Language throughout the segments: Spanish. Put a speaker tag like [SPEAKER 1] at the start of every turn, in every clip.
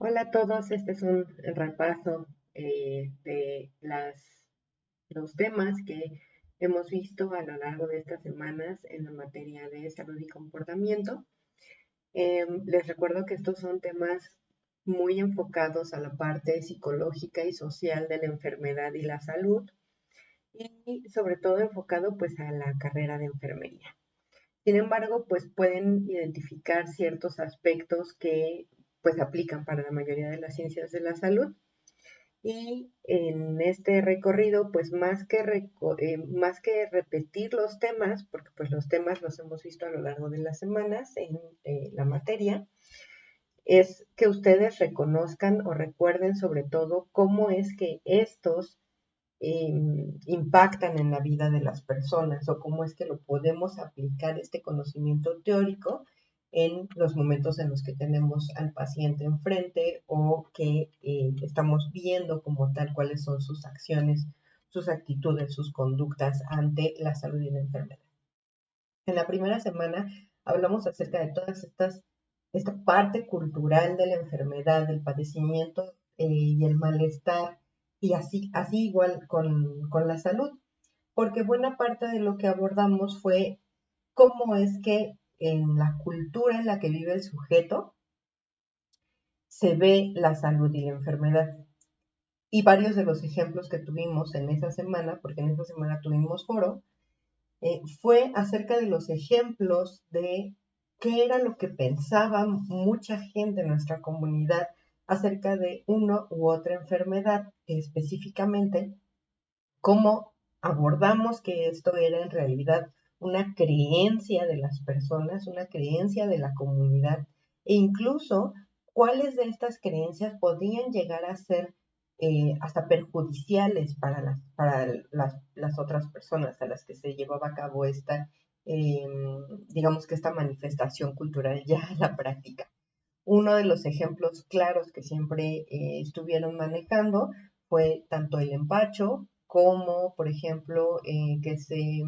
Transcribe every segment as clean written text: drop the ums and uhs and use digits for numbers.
[SPEAKER 1] Hola a todos, este es un repaso de los temas que hemos visto a lo largo de estas semanas en la materia de salud y comportamiento. Les recuerdo que estos son temas muy enfocados a la parte psicológica y social de la enfermedad y la salud y sobre todo enfocado pues a la carrera de enfermería. Sin embargo, pues pueden identificar ciertos aspectos que pues aplican para la mayoría de las ciencias de la salud. Y en este recorrido, pues más que repetir los temas, porque pues los temas los hemos visto a lo largo de las semanas en la materia, es que ustedes reconozcan o recuerden sobre todo cómo es que estos impactan en la vida de las personas o cómo es que lo podemos aplicar este conocimiento teórico en los momentos en los que tenemos al paciente enfrente o que estamos viendo como tal cuáles son sus acciones, sus actitudes, sus conductas ante la salud y la enfermedad. En la primera semana hablamos acerca de esta parte cultural de la enfermedad, del padecimiento y el malestar, y así igual con la salud, porque buena parte de lo que abordamos fue cómo es que en la cultura en la que vive el sujeto se ve la salud y la enfermedad. Y varios de los ejemplos que tuvimos en esa semana, porque en esa semana tuvimos foro, fue acerca de los ejemplos de qué era lo que pensaba mucha gente en nuestra comunidad acerca de una u otra enfermedad, específicamente cómo abordamos que esto era en realidad una creencia de las personas, una creencia de la comunidad, e incluso cuáles de estas creencias podían llegar a ser hasta perjudiciales para las otras personas a las que se llevaba a cabo eh, digamos que esta manifestación cultural ya en la práctica. Uno de los ejemplos claros que siempre estuvieron manejando fue tanto el empacho como, por ejemplo, que se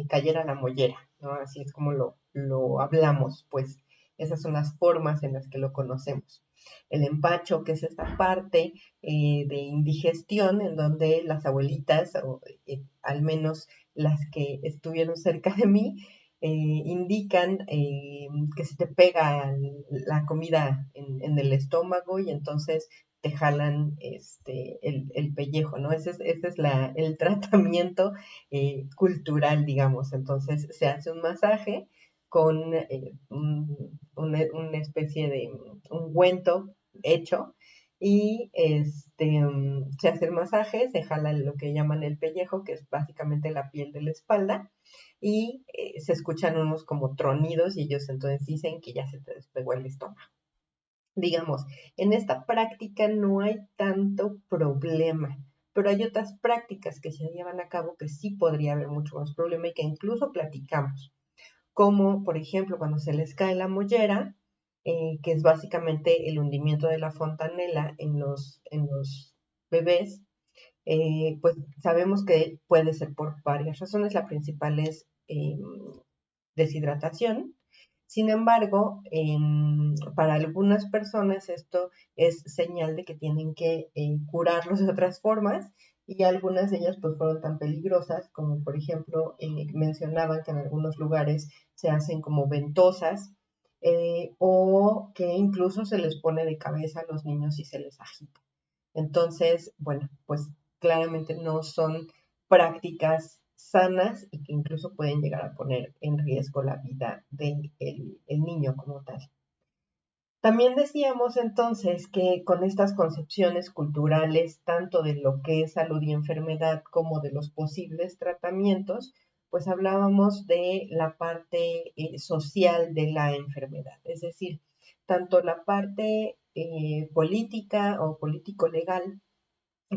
[SPEAKER 1] cayera la mollera, ¿no? Así es como lo hablamos, pues esas son las formas en las que lo conocemos. El empacho, que es esta parte de indigestión en donde las abuelitas, o al menos las que estuvieron cerca de mí, indican que se te pega la comida en el estómago y entonces te jalan el pellejo, ¿no? Ese es el tratamiento cultural, digamos. Entonces se hace un masaje con una especie de ungüento hecho y se hace el masaje, se jala lo que llaman el pellejo, que es básicamente la piel de la espalda, y se escuchan unos como tronidos y ellos entonces dicen que ya se te despegó el estómago. Digamos, en esta práctica no hay tanto problema, pero hay otras prácticas que se llevan a cabo que sí podría haber mucho más problema y que incluso platicamos, como por ejemplo cuando se les cae la mollera, que es básicamente el hundimiento de la fontanela en los bebés. Pues sabemos que puede ser por varias razones. La principal es deshidratación. Sin embargo, para algunas personas esto es señal de que tienen que curarlos de otras formas y algunas de ellas pues fueron tan peligrosas como por ejemplo mencionaban que en algunos lugares se hacen como ventosas o que incluso se les pone de cabeza a los niños y se les agita. Entonces, bueno, pues claramente no son prácticas sanas y que incluso pueden llegar a poner en riesgo la vida del el niño como tal. También decíamos entonces que con estas concepciones culturales, tanto de lo que es salud y enfermedad como de los posibles tratamientos, pues hablábamos de la parte social de la enfermedad, es decir, tanto la parte política o político-legal,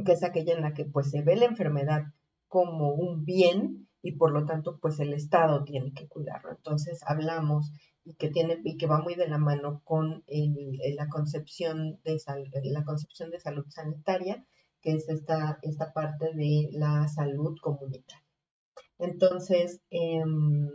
[SPEAKER 1] que es aquella en la que pues se ve la enfermedad como un bien y por lo tanto pues el Estado tiene que cuidarlo. Entonces hablamos y que va muy de la mano con la concepción de salud sanitaria, que es esta parte de la salud comunitaria. Entonces, en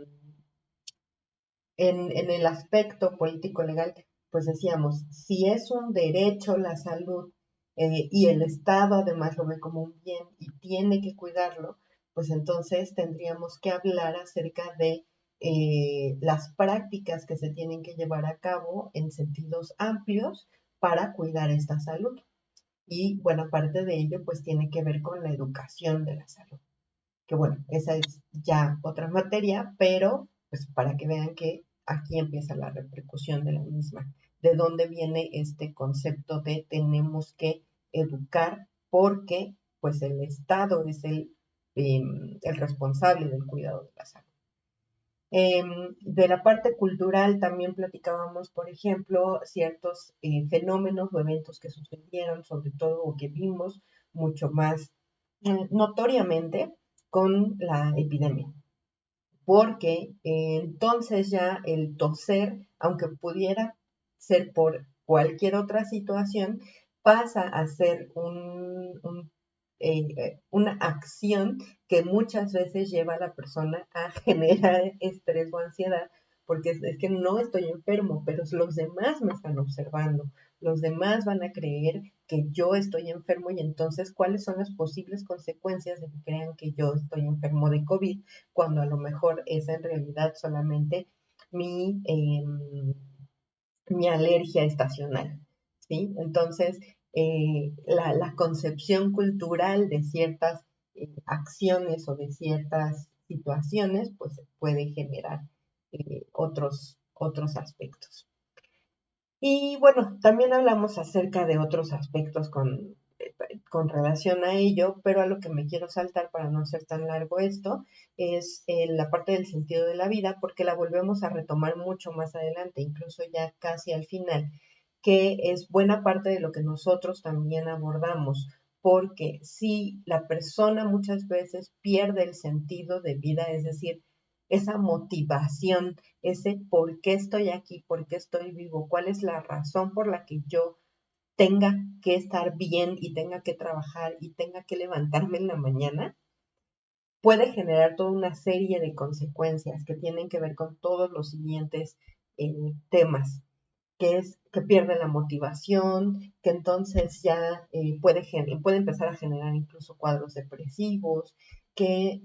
[SPEAKER 1] el aspecto político legal, pues decíamos, si es un derecho la salud y el Estado además lo ve como un bien y tiene que cuidarlo, pues entonces tendríamos que hablar acerca de las prácticas que se tienen que llevar a cabo en sentidos amplios para cuidar esta salud. Y buena parte de ello pues tiene que ver con la educación de la salud. Que bueno, esa es ya otra materia, pero pues para que vean que aquí empieza la repercusión de la misma. ¿De dónde viene este concepto de tenemos que educar porque pues el Estado es el responsable del cuidado de la salud? De la parte cultural también platicábamos, por ejemplo, ciertos fenómenos o eventos que sucedieron, sobre todo o que vimos mucho más notoriamente con la epidemia, porque entonces ya el toser, aunque pudiera ser por cualquier otra situación, pasa a ser una acción que muchas veces lleva a la persona a generar estrés o ansiedad, porque es que no estoy enfermo, pero los demás me están observando, los demás van a creer que yo estoy enfermo y entonces cuáles son las posibles consecuencias de que crean que yo estoy enfermo de COVID, cuando a lo mejor es en realidad solamente mi, eh, mi alergia estacional, ¿sí? Entonces, la concepción cultural de ciertas acciones o de ciertas situaciones, pues puede generar otros aspectos. Y bueno, también hablamos acerca de otros aspectos con relación a ello, pero a lo que me quiero saltar para no hacer tan largo esto es la parte del sentido de la vida, porque la volvemos a retomar mucho más adelante, incluso ya casi al final, que es buena parte de lo que nosotros también abordamos, porque si la persona muchas veces pierde el sentido de vida, es decir, esa motivación, ese por qué estoy aquí, por qué estoy vivo, cuál es la razón por la que yo tenga que estar bien y tenga que trabajar y tenga que levantarme en la mañana, puede generar toda una serie de consecuencias que tienen que ver con todos los siguientes temas, que es que pierde la motivación, que entonces ya puede empezar a generar incluso cuadros depresivos, que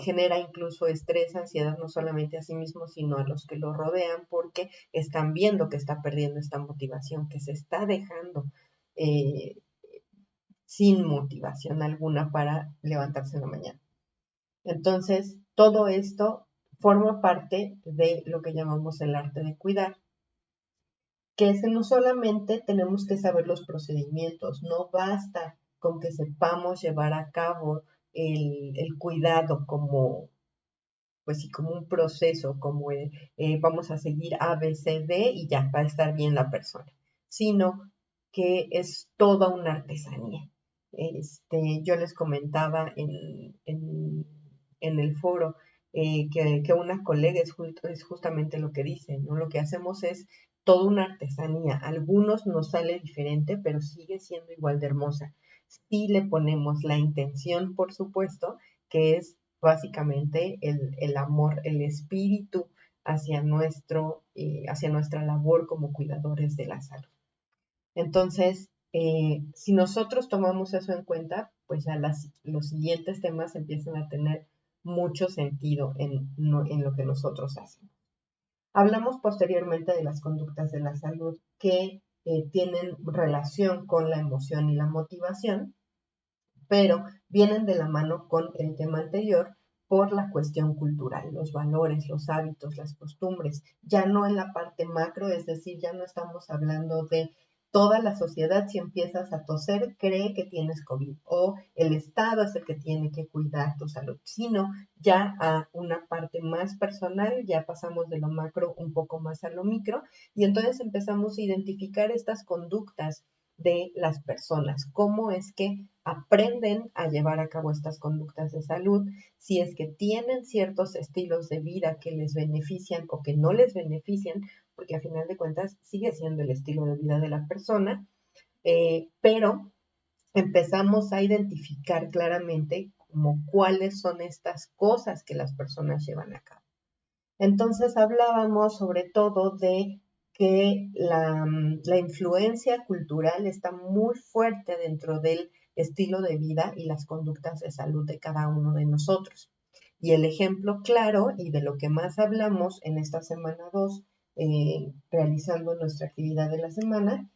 [SPEAKER 1] genera incluso estrés, ansiedad, no solamente a sí mismo, sino a los que lo rodean, porque están viendo que está perdiendo esta motivación, que se está dejando eh, sin motivación alguna para levantarse en la mañana. Entonces, todo esto forma parte de lo que llamamos el arte de cuidar, que es que no solamente tenemos que saber los procedimientos, no basta con que sepamos llevar a cabo el cuidado como, pues sí, como un proceso, como vamos a seguir A, B, C, D y ya va a estar bien la persona, sino que es toda una artesanía. Yo les comentaba en el foro que una colega es justamente lo que dice, ¿no? Lo que hacemos es toda una artesanía. A algunos nos sale diferente, pero sigue siendo igual de hermosa. Si le ponemos la intención, por supuesto, que es básicamente el amor, el espíritu hacia nuestra labor como cuidadores de la salud. Entonces, si nosotros tomamos eso en cuenta, pues ya los siguientes temas empiezan a tener mucho sentido en lo que nosotros hacemos. Hablamos posteriormente de las conductas de la salud que tienen relación con la emoción y la motivación, pero vienen de la mano con el tema anterior por la cuestión cultural, los valores, los hábitos, las costumbres, ya no en la parte macro, es decir, ya no estamos hablando de toda la sociedad. Si empiezas a toser, cree que tienes COVID o el Estado es el que tiene que cuidar tu salud, sino ya a una parte más personal, ya pasamos de lo macro un poco más a lo micro y entonces empezamos a identificar estas conductas de las personas, cómo es que aprenden a llevar a cabo estas conductas de salud, si es que tienen ciertos estilos de vida que les benefician o que no les benefician, porque a final de cuentas sigue siendo el estilo de vida de la persona, pero empezamos a identificar claramente como cuáles son estas cosas que las personas llevan a cabo. Entonces hablábamos sobre todo de que la influencia cultural está muy fuerte dentro del estilo de vida y las conductas de salud de cada uno de nosotros. Y el ejemplo claro y de lo que más hablamos en esta semana 2, realizando nuestra actividad de la semana,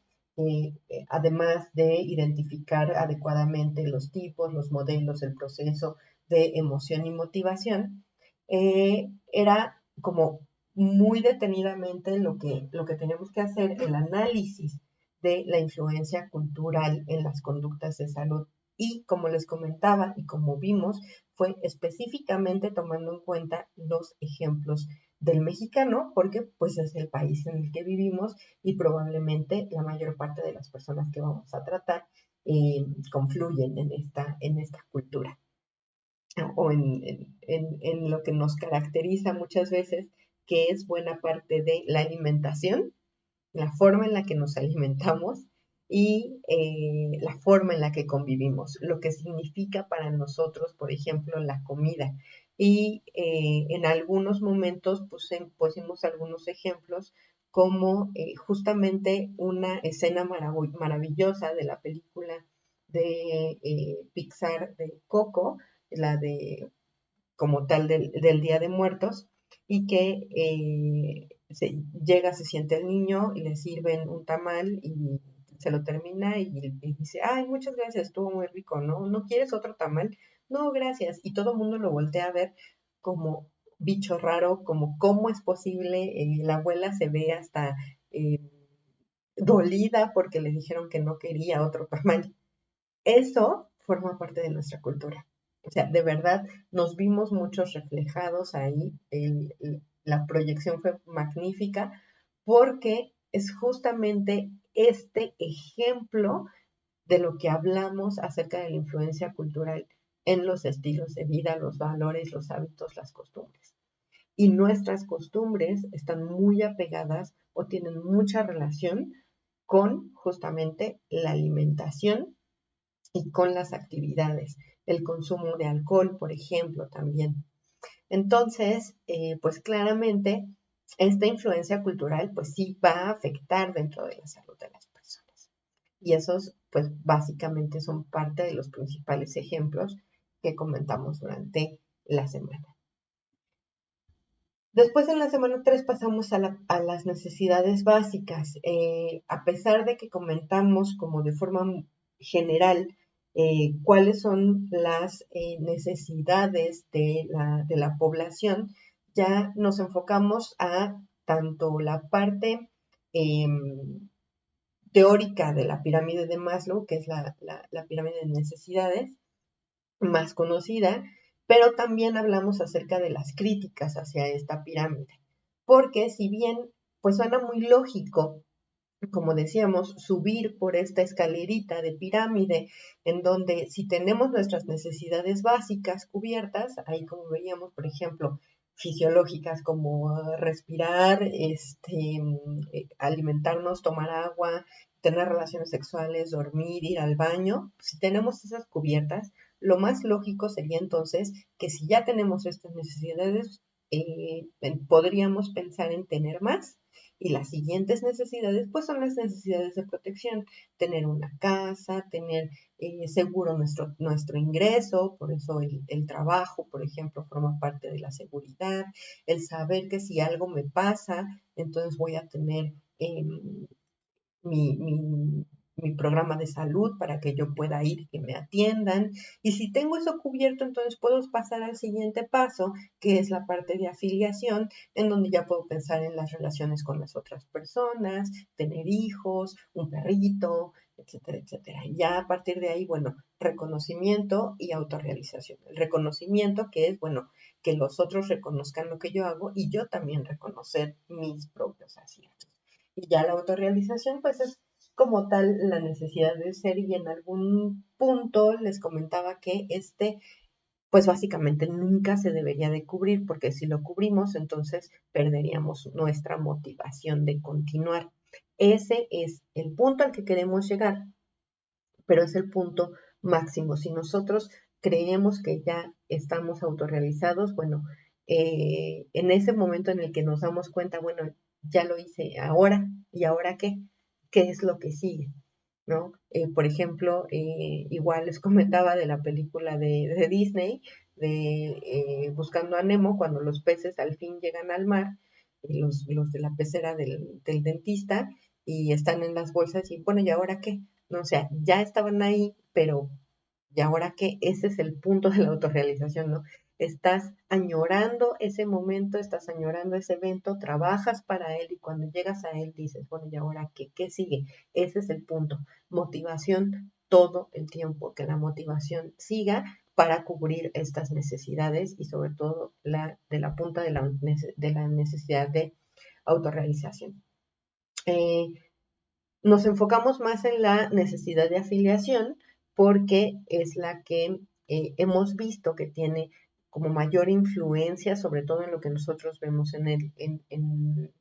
[SPEAKER 1] además de identificar adecuadamente los tipos, los modelos, el proceso de emoción y motivación, era como muy detenidamente lo que tenemos que hacer, el análisis de la influencia cultural en las conductas de salud. Y como les comentaba y como vimos, fue específicamente tomando en cuenta los ejemplos del mexicano, porque pues es el país en el que vivimos y probablemente la mayor parte de las personas que vamos a tratar confluyen en esta cultura o en lo que nos caracteriza muchas veces, que es buena parte de la alimentación, la forma en la que nos alimentamos y la forma en la que convivimos, lo que significa para nosotros, por ejemplo, la comida. Y en algunos momentos pusimos algunos ejemplos como justamente una escena maravillosa de la película de Pixar de Coco, la de como tal del Día de Muertos, y que se siente el niño y le sirven un tamal y se lo termina y dice, ay, muchas gracias, estuvo muy rico, ¿no? ¿No quieres otro tamal? No, gracias. Y todo el mundo lo voltea a ver como bicho raro, como cómo es posible, la abuela se ve hasta dolida porque le dijeron que no quería otro tamal. Eso forma parte de nuestra cultura. O sea, de verdad nos vimos muchos reflejados ahí. La proyección fue magnífica porque es justamente este ejemplo de lo que hablamos acerca de la influencia cultural en los estilos de vida, los valores, los hábitos, las costumbres. Y nuestras costumbres están muy apegadas o tienen mucha relación con justamente la alimentación y con las actividades, el consumo de alcohol, por ejemplo, también. Entonces, pues claramente esta influencia cultural, pues sí va a afectar dentro de la salud de las personas. Y esos, pues básicamente son parte de los principales ejemplos que comentamos durante la semana. Después en la semana 3 pasamos a las necesidades básicas. A pesar de que comentamos como de forma general cuáles son las necesidades de la población, ya nos enfocamos a tanto la parte eh, teórica de la pirámide de Maslow, que es la pirámide de necesidades, más conocida, pero también hablamos acerca de las críticas hacia esta pirámide, porque si bien pues suena muy lógico, como decíamos, subir por esta escalerita de pirámide, en donde si tenemos nuestras necesidades básicas cubiertas, ahí como veíamos, por ejemplo, fisiológicas como respirar, alimentarnos, tomar agua, tener relaciones sexuales, dormir, ir al baño, si tenemos esas cubiertas, lo más lógico sería entonces que si ya tenemos estas necesidades, podríamos pensar en tener más. Y las siguientes necesidades, pues son las necesidades de protección, tener una casa, tener seguro nuestro ingreso, por eso el trabajo, por ejemplo, forma parte de la seguridad, el saber que si algo me pasa, entonces voy a tener mi, mi, mi programa de salud para que yo pueda ir y que me atiendan. Y si tengo eso cubierto, entonces puedo pasar al siguiente paso, que es la parte de afiliación, en donde ya puedo pensar en las relaciones con las otras personas, tener hijos, un perrito, etcétera, etcétera. Y ya a partir de ahí, bueno, reconocimiento y autorrealización. El reconocimiento que es, bueno, que los otros reconozcan lo que yo hago y yo también reconocer mis propios aciertos. Y ya la autorrealización, pues es como tal la necesidad de ser y en algún punto les comentaba que pues básicamente nunca se debería de cubrir porque si lo cubrimos, entonces perderíamos nuestra motivación de continuar. Ese es el punto al que queremos llegar, pero es el punto máximo. Si nosotros creemos que ya estamos autorrealizados, bueno, en ese momento en el que nos damos cuenta, bueno, ya lo hice, ahora, ¿y ahora qué? ¿Qué es lo que sigue? ¿No? Por ejemplo, igual les comentaba de la película de Disney, de Buscando a Nemo, cuando los peces al fin llegan al mar, los de la pecera del dentista, y están en las bolsas, y bueno, ¿y ahora qué? No, o sea, ya estaban ahí, pero ¿y ahora qué? Ese es el punto de la autorrealización, ¿no? Estás añorando ese momento, estás añorando ese evento, trabajas para él y cuando llegas a él dices, bueno, ¿y ahora qué? ¿Qué sigue? Ese es el punto. Motivación todo el tiempo, que la motivación siga para cubrir estas necesidades y sobre todo de la punta de la necesidad de autorrealización. Eh, Nos enfocamos más en la necesidad de afiliación porque es la que hemos visto que tiene como mayor influencia, sobre todo en lo que nosotros vemos en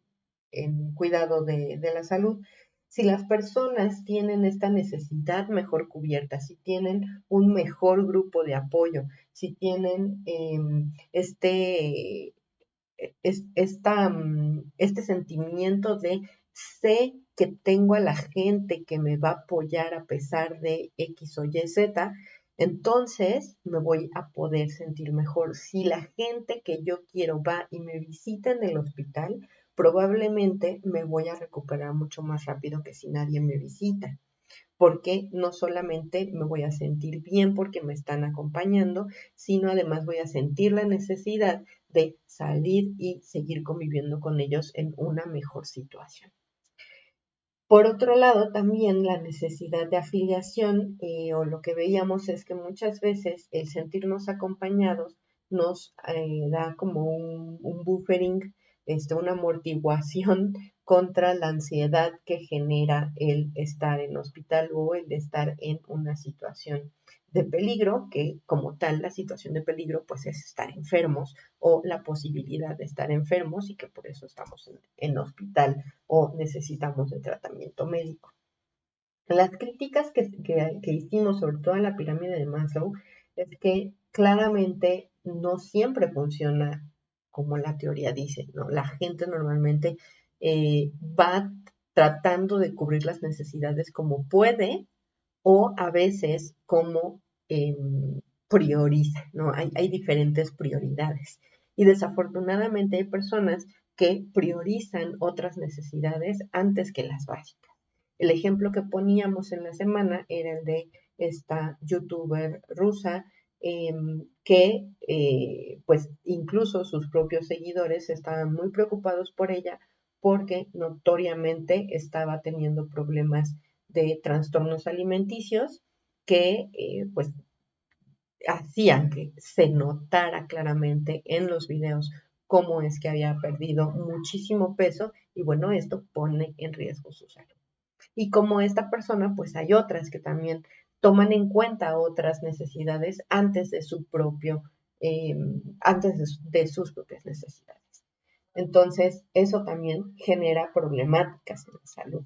[SPEAKER 1] cuidado de la salud. Si las personas tienen esta necesidad mejor cubierta, si tienen un mejor grupo de apoyo, si tienen este sentimiento de sé que tengo a la gente que me va a apoyar a pesar de X o Y, Z, entonces me voy a poder sentir mejor. Si la gente que yo quiero va y me visita en el hospital, probablemente me voy a recuperar mucho más rápido que si nadie me visita, porque no solamente me voy a sentir bien porque me están acompañando, sino además voy a sentir la necesidad de salir y seguir conviviendo con ellos en una mejor situación. Por otro lado, también la necesidad de afiliación, o lo que veíamos es que muchas veces el sentirnos acompañados nos da como un buffering, una amortiguación contra la ansiedad que genera el estar en hospital o el estar en una situación de peligro, que como tal la situación de peligro pues es estar enfermos o la posibilidad de estar enfermos y que por eso estamos en hospital o necesitamos de tratamiento médico. Las críticas que hicimos sobre todo en la pirámide de Maslow es que claramente no siempre funciona como la teoría dice, ¿no? La gente normalmente va tratando de cubrir las necesidades como puede o a veces como eh, prioriza, ¿no? Hay diferentes prioridades. Y desafortunadamente hay personas que priorizan otras necesidades antes que las básicas. El ejemplo que poníamos en la semana era el de esta youtuber rusa que pues incluso sus propios seguidores estaban muy preocupados por ella porque notoriamente estaba teniendo problemas de trastornos alimenticios que pues hacían que se notara claramente en los videos cómo es que había perdido muchísimo peso y bueno, esto pone en riesgo su salud. Y como esta persona, pues hay otras que también toman en cuenta otras necesidades antes de su propio, antes de sus propias necesidades. Entonces, eso también genera problemáticas en la salud.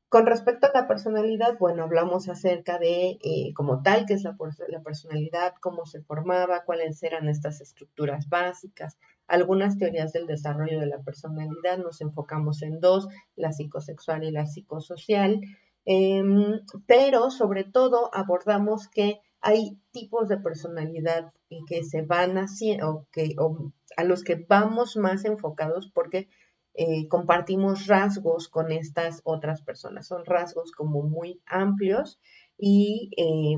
[SPEAKER 1] Con respecto a la personalidad, bueno, hablamos acerca de como tal, qué es la personalidad, cómo se formaba, cuáles eran estas estructuras básicas. Algunas teorías del desarrollo de la personalidad nos enfocamos en dos, la psicosexual y la psicosocial, pero sobre todo abordamos que hay tipos de personalidad que se van haciendo, o a los que vamos más enfocados porque compartimos rasgos con estas otras personas. Son rasgos como muy amplios y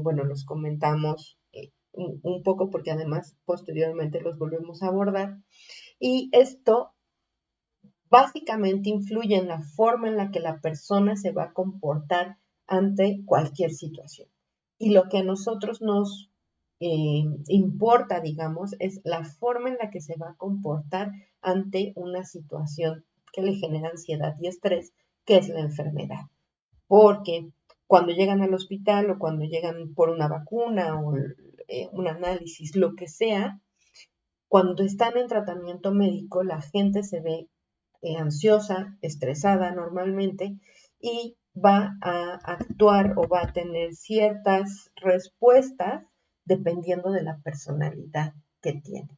[SPEAKER 1] bueno, los comentamos un poco porque además posteriormente los volvemos a abordar. Y esto básicamente influye en la forma en la que la persona se va a comportar ante cualquier situación. Y lo que a nosotros nos importa, digamos, es la forma en la que se va a comportar ante una situación que le genera ansiedad y estrés, que es la enfermedad. Porque cuando llegan al hospital o cuando llegan por una vacuna o un análisis, lo que sea, cuando están en tratamiento médico, la gente se ve ansiosa, estresada normalmente y va a actuar o va a tener ciertas respuestas dependiendo de la personalidad que tiene.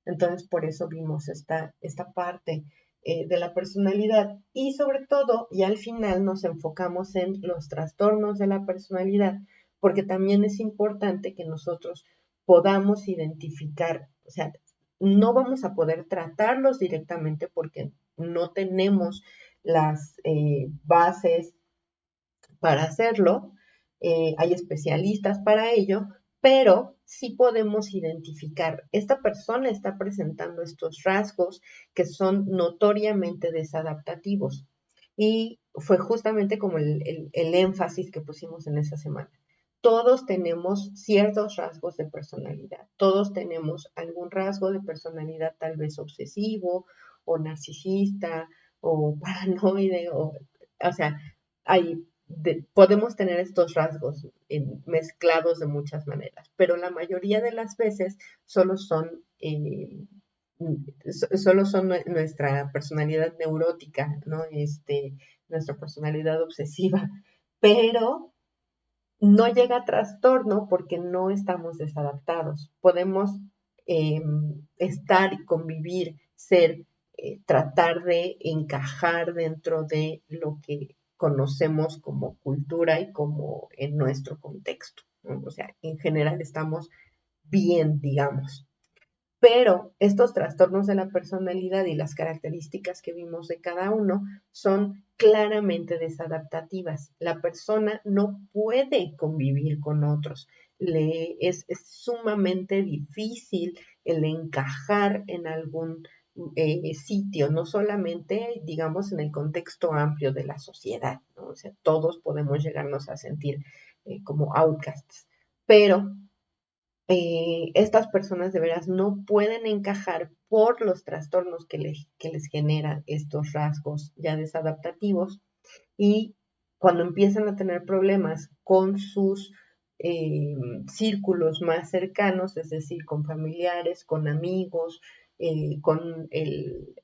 [SPEAKER 1] Entonces, por eso vimos esta parte de la personalidad y sobre todo, y al final nos enfocamos en los trastornos de la personalidad, porque también es importante que nosotros podamos identificar, o sea, no vamos a poder tratarlos directamente porque no tenemos las bases para hacerlo, hay especialistas para ello, pero sí podemos identificar, esta persona está presentando estos rasgos que son notoriamente desadaptativos. Y fue justamente como el énfasis que pusimos en esa semana. Todos tenemos ciertos rasgos de personalidad, todos tenemos algún rasgo de personalidad tal vez obsesivo o narcisista o paranoide, o sea, hay podemos tener estos rasgos mezclados de muchas maneras, pero la mayoría de las veces solo son, solo son nuestra personalidad neurótica, ¿no? Nuestra personalidad obsesiva, pero no llega a trastorno porque no estamos desadaptados. Podemos eh, estar y convivir, ser, tratar de encajar dentro de lo que conocemos como cultura y como en nuestro contexto, ¿no? O sea, en general estamos bien, digamos. Pero estos trastornos de la personalidad y las características que vimos de cada uno son claramente desadaptativas. La persona no puede convivir con otros. Es sumamente difícil el encajar en algún sitio, no solamente, digamos, en el contexto amplio de la sociedad, ¿no? O sea, todos podemos llegarnos a sentir como outcasts, pero estas personas de veras no pueden encajar por los trastornos que les generan estos rasgos ya desadaptativos y cuando empiezan a tener problemas con sus círculos más cercanos, es decir, con familiares, con amigos, con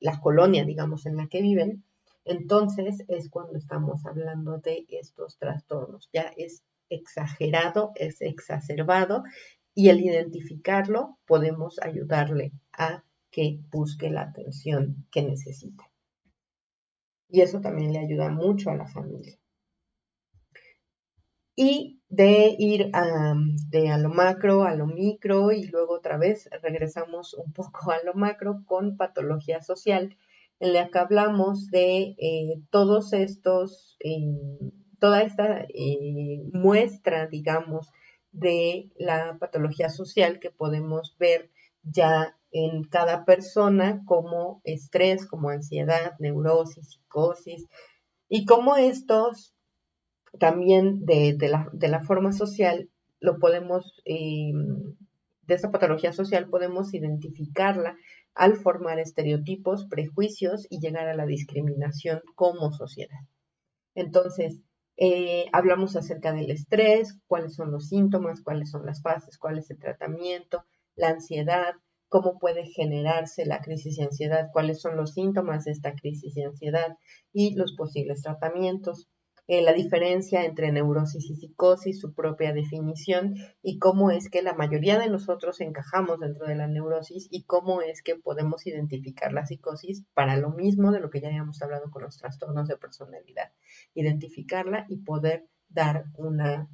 [SPEAKER 1] la colonia, digamos, en la que viven, entonces es cuando estamos hablando de estos trastornos. Ya es exagerado, es exacerbado y al identificarlo podemos ayudarle a que busque la atención que necesita. Y eso también le ayuda mucho a la familia. Y de ir a lo macro a lo micro y luego otra vez regresamos un poco a lo macro con patología social, en la que hablamos de todos estos, toda esta muestra, digamos, de la patología social que podemos ver ya en cada persona como estrés, como ansiedad, neurosis, psicosis, y cómo estos también de la forma social lo podemos, de esa patología social podemos identificarla al formar estereotipos, prejuicios y llegar a la discriminación como sociedad. Entonces, hablamos acerca del estrés, cuáles son los síntomas, cuáles son las fases, cuál es el tratamiento, la ansiedad, cómo puede generarse la crisis de ansiedad, cuáles son los síntomas de esta crisis de ansiedad y los posibles tratamientos, la diferencia entre neurosis y psicosis, su propia definición y cómo es que la mayoría de nosotros encajamos dentro de la neurosis y cómo es que podemos identificar la psicosis para lo mismo de lo que ya habíamos hablado con los trastornos de personalidad, identificarla y poder dar una,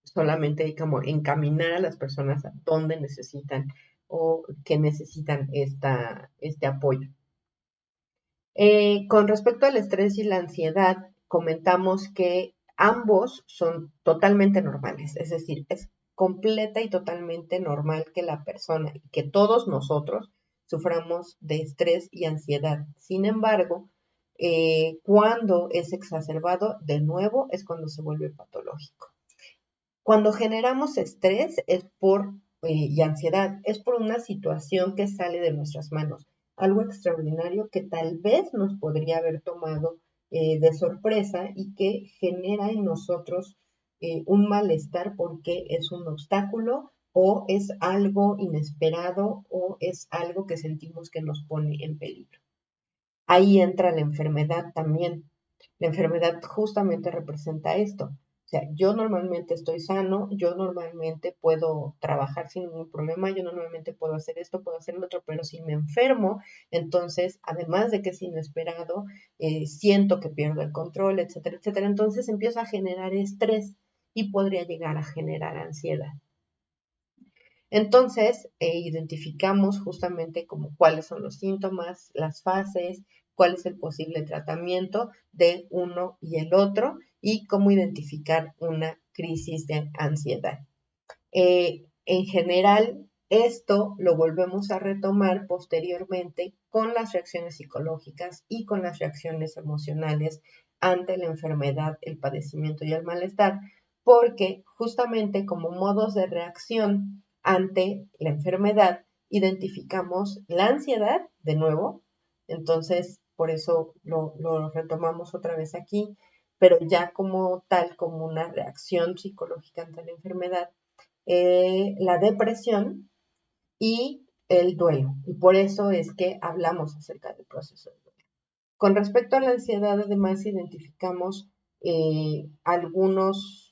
[SPEAKER 1] solamente como encaminar a las personas a donde necesitan o que necesitan este apoyo. Con respecto al estrés y la ansiedad, comentamos que ambos son totalmente normales, es decir, es completa y totalmente normal que la persona, que todos nosotros suframos de estrés y ansiedad. Sin embargo, cuando es exacerbado, de nuevo, es cuando se vuelve patológico. Cuando generamos estrés es y ansiedad, es por una situación que sale de nuestras manos, algo extraordinario que tal vez nos podría haber tomado de sorpresa y que genera en nosotros un malestar porque es un obstáculo o es algo inesperado o es algo que sentimos que nos pone en peligro. Ahí entra la enfermedad también. La enfermedad justamente representa esto. O sea, yo normalmente estoy sano, yo normalmente puedo trabajar sin ningún problema, yo normalmente puedo hacer esto, puedo hacer lo otro, pero si me enfermo, entonces, además de que es inesperado, siento que pierdo el control, etcétera, etcétera. Entonces empiezo a generar estrés y podría llegar a generar ansiedad. Entonces, identificamos justamente como cuáles son los síntomas, las fases, cuál es el posible tratamiento de uno y el otro y cómo identificar una crisis de ansiedad. En general, esto lo volvemos a retomar posteriormente con las reacciones psicológicas y con las reacciones emocionales ante la enfermedad, el padecimiento y el malestar, porque justamente como modos de reacción ante la enfermedad identificamos la ansiedad de nuevo, entonces por eso lo retomamos otra vez aquí, pero ya como tal, como una reacción psicológica ante la enfermedad, la depresión y el duelo. Y por eso es que hablamos acerca del proceso del duelo. Con respecto a la ansiedad, además, identificamos algunas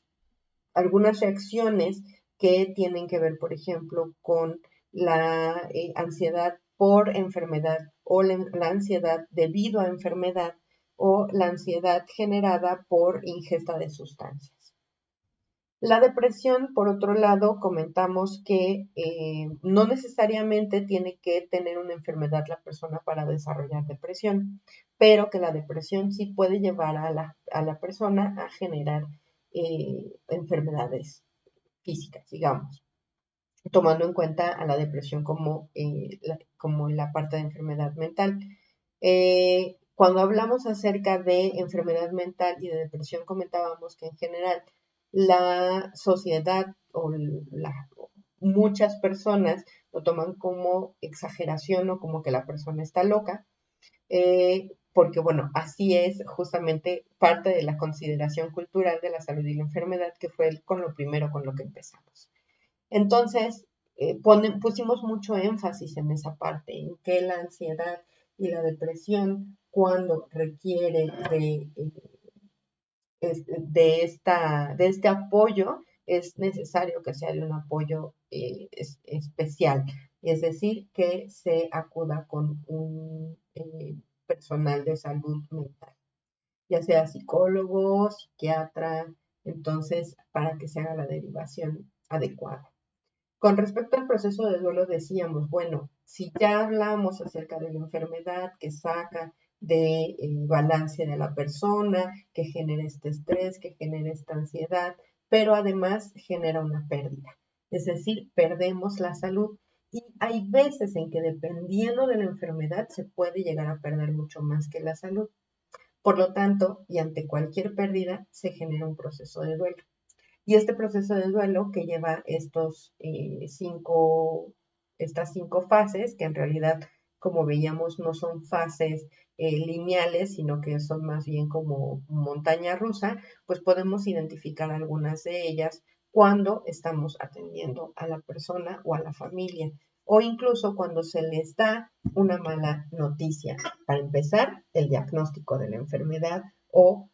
[SPEAKER 1] reacciones que tienen que ver, por ejemplo, con la ansiedad por enfermedad o la ansiedad debido a enfermedad o la ansiedad generada por ingesta de sustancias. La depresión, por otro lado, comentamos que no necesariamente tiene que tener una enfermedad la persona para desarrollar depresión, pero que la depresión sí puede llevar a la persona a generar enfermedades físicas, digamos, tomando en cuenta a la depresión como la parte de enfermedad mental. Cuando hablamos acerca de enfermedad mental y de depresión, comentábamos que en general la sociedad o muchas personas lo toman como exageración o como que la persona está loca, porque bueno, así es justamente parte de la consideración cultural de la salud y la enfermedad, que fue con lo primero con lo que empezamos. Entonces, pusimos mucho énfasis en esa parte, en que la ansiedad y la depresión, cuando requiere de este apoyo, es necesario que sea de un apoyo especial, es decir, que se acuda con un personal de salud mental, ya sea psicólogo, psiquiatra, entonces, para que se haga la derivación adecuada. Con respecto al proceso de duelo decíamos, bueno, si ya hablamos acerca de la enfermedad que saca de balance de la persona, que genera este estrés, que genera esta ansiedad, pero además genera una pérdida. Es decir, perdemos la salud y hay veces en que dependiendo de la enfermedad se puede llegar a perder mucho más que la salud. Por lo tanto, y ante cualquier pérdida, se genera un proceso de duelo. Y este proceso de duelo que lleva estas cinco fases, que en realidad, como veíamos, no son fases lineales, sino que son más bien como montaña rusa, pues podemos identificar algunas de ellas cuando estamos atendiendo a la persona o a la familia, o incluso cuando se les da una mala noticia. Para empezar, el diagnóstico de la enfermedad o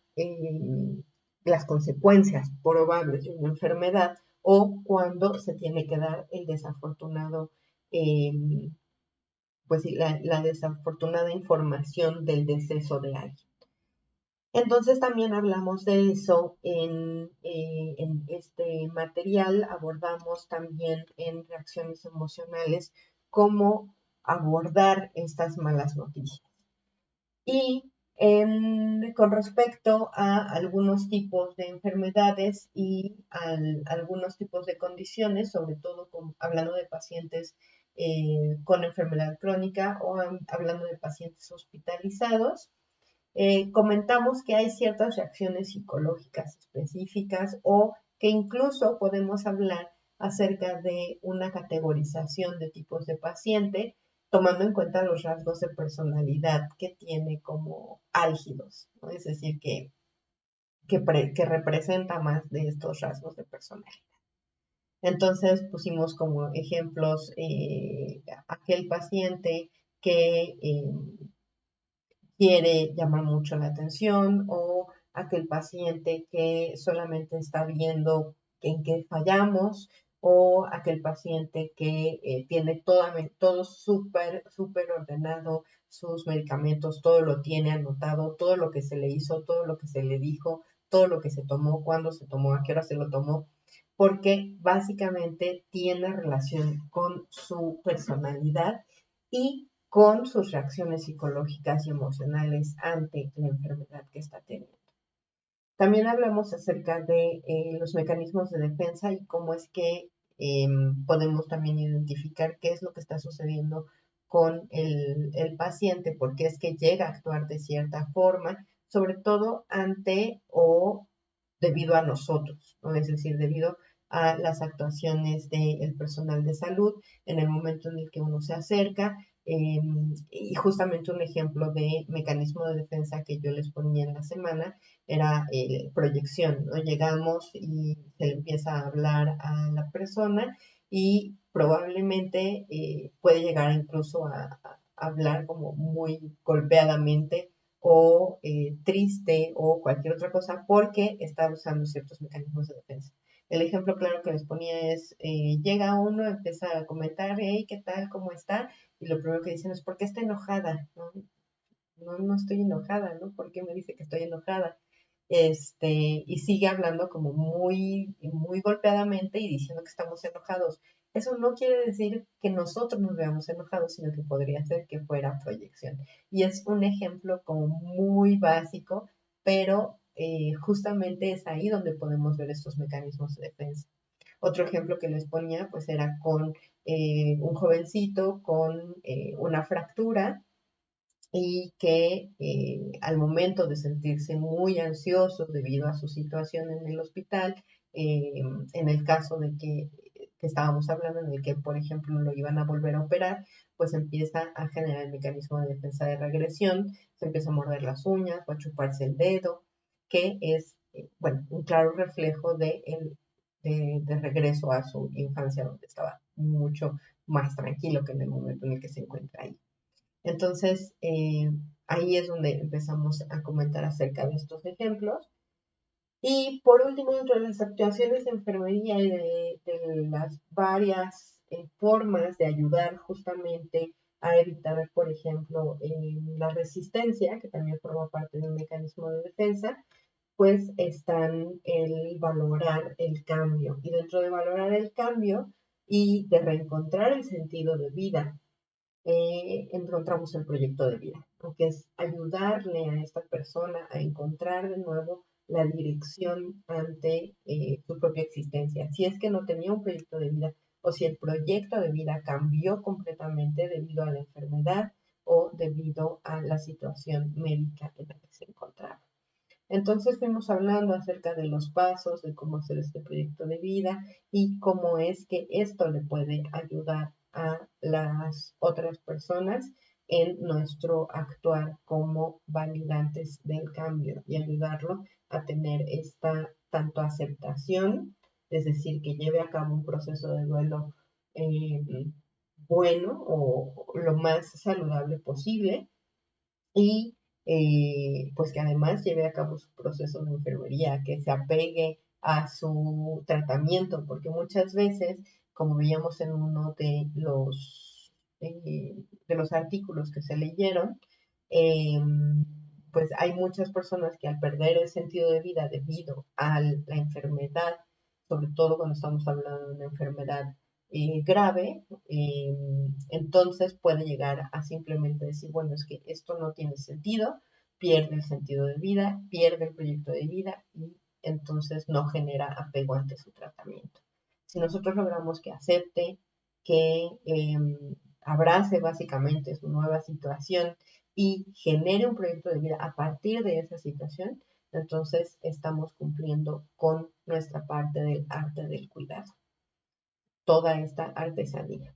[SPEAKER 1] las consecuencias probables de una enfermedad o cuando se tiene que dar el desafortunado, pues la desafortunada información del deceso de alguien. Entonces también hablamos de eso en este material, abordamos también en reacciones emocionales cómo abordar estas malas noticias. Y con respecto a algunos tipos de enfermedades y algunos tipos de condiciones, sobre todo hablando de pacientes con enfermedad crónica o hablando de pacientes hospitalizados, comentamos que hay ciertas reacciones psicológicas específicas o que incluso podemos hablar acerca de una categorización de tipos de paciente, tomando en cuenta los rasgos de personalidad que tiene como álgidos, ¿no? Es decir, que representa más de estos rasgos de personalidad. Entonces pusimos como ejemplos aquel paciente que quiere llamar mucho la atención o aquel paciente que solamente está viendo en qué fallamos, o aquel paciente que tiene todo súper ordenado, sus medicamentos, todo lo tiene anotado, todo lo que se le hizo, todo lo que se le dijo, todo lo que se tomó, cuándo se tomó, a qué hora se lo tomó, porque básicamente tiene relación con su personalidad y con sus reacciones psicológicas y emocionales ante la enfermedad que está teniendo. También hablamos acerca de los mecanismos de defensa y cómo es que podemos también identificar qué es lo que está sucediendo con el paciente, por qué es que llega a actuar de cierta forma, sobre todo ante o debido a nosotros, ¿no? Es decir, debido a las actuaciones del personal de salud en el momento en el que uno se acerca. Y justamente un ejemplo de mecanismo de defensa que yo les ponía en la semana era proyección, ¿no? Llegamos y se le empieza a hablar a la persona y probablemente puede llegar incluso a hablar como muy golpeadamente o triste o cualquier otra cosa porque está usando ciertos mecanismos de defensa. El ejemplo claro que les ponía es, llega uno, empieza a comentar, hey, ¿qué tal? ¿Cómo está? Y lo primero que dicen es, ¿por qué está enojada? ¿No? No, no estoy enojada, ¿no? ¿Por qué me dice que estoy enojada? Y sigue hablando como muy golpeadamente y diciendo que estamos enojados. Eso no quiere decir que nosotros nos veamos enojados, sino que podría ser que fuera proyección. Y es un ejemplo como muy básico, pero justamente es ahí donde podemos ver estos mecanismos de defensa. Otro ejemplo que les ponía, pues era con un jovencito con una fractura y que al momento de sentirse muy ansioso debido a su situación en el hospital, en el caso de que estábamos hablando, en el que, por ejemplo, lo iban a volver a operar, pues empieza a generar el mecanismo de defensa de regresión, se empieza a morder las uñas o a chuparse el dedo, que es, bueno, un claro reflejo de regreso a su infancia, donde estaba mucho más tranquilo que en el momento en el que se encuentra ahí. Entonces, ahí es donde empezamos a comentar acerca de estos ejemplos. Y por último, dentro de las actuaciones de enfermería y de las varias formas de ayudar justamente a evitar, por ejemplo, la resistencia, que también forma parte de un mecanismo de defensa, pues están el valorar el cambio. Y dentro de valorar el cambio y de reencontrar el sentido de vida, encontramos el proyecto de vida, que es ayudarle a esta persona a encontrar de nuevo la dirección ante su propia existencia. Si es que no tenía un proyecto de vida o si el proyecto de vida cambió completamente debido a la enfermedad o debido a la situación médica en la que se encontraba. Entonces fuimos hablando acerca de los pasos, de cómo hacer este proyecto de vida y cómo es que esto le puede ayudar a las otras personas en nuestro actuar como validantes del cambio y ayudarlo a tener esta tanto aceptación, es decir, que lleve a cabo un proceso de duelo eh, bueno o lo más saludable posible y pues que además lleve a cabo su proceso de enfermería, que se apegue a su tratamiento, porque muchas veces, como veíamos en uno de los artículos que se leyeron, eh, pues hay muchas personas que al perder el sentido de vida debido a la enfermedad, sobre todo cuando estamos hablando de una enfermedad grave, entonces puede llegar a simplemente decir, bueno, es que esto no tiene sentido, pierde el sentido de vida, pierde el proyecto de vida y entonces no genera apego ante su tratamiento. Si nosotros logramos que acepte, que abrace básicamente su nueva situación y genere un proyecto de vida a partir de esa situación, entonces estamos cumpliendo con nuestra parte del arte del cuidado, toda esta artesanía.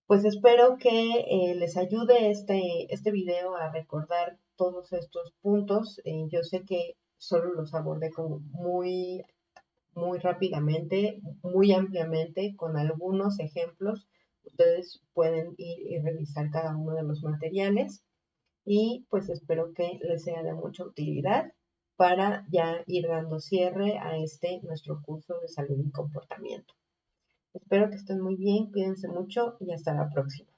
[SPEAKER 1] Pues espero que les ayude este video a recordar todos estos puntos. Yo sé que solo los abordé como muy rápidamente, muy ampliamente, con algunos ejemplos. Ustedes pueden ir y revisar cada uno de los materiales y pues espero que les sea de mucha utilidad. para ya ir dando cierre a nuestro curso de salud y comportamiento. Espero que estén muy bien, cuídense mucho y hasta la próxima.